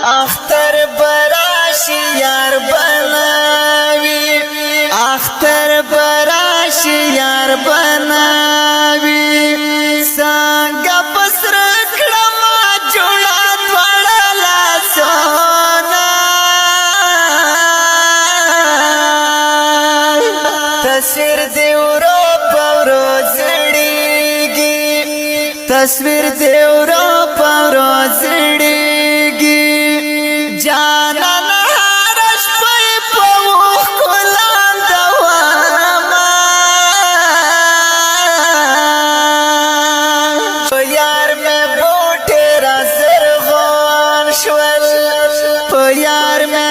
اختر براشي یار بناوي اختر براشي یار بناوي څنګه پسر کړم جوړا وړلا سونا تصویر دی ورو پورو زړیږي تصویر دی ورو پورو زړیږي جانان هرش په کلام دوما یار مې بوټه را زرغون شول یار مې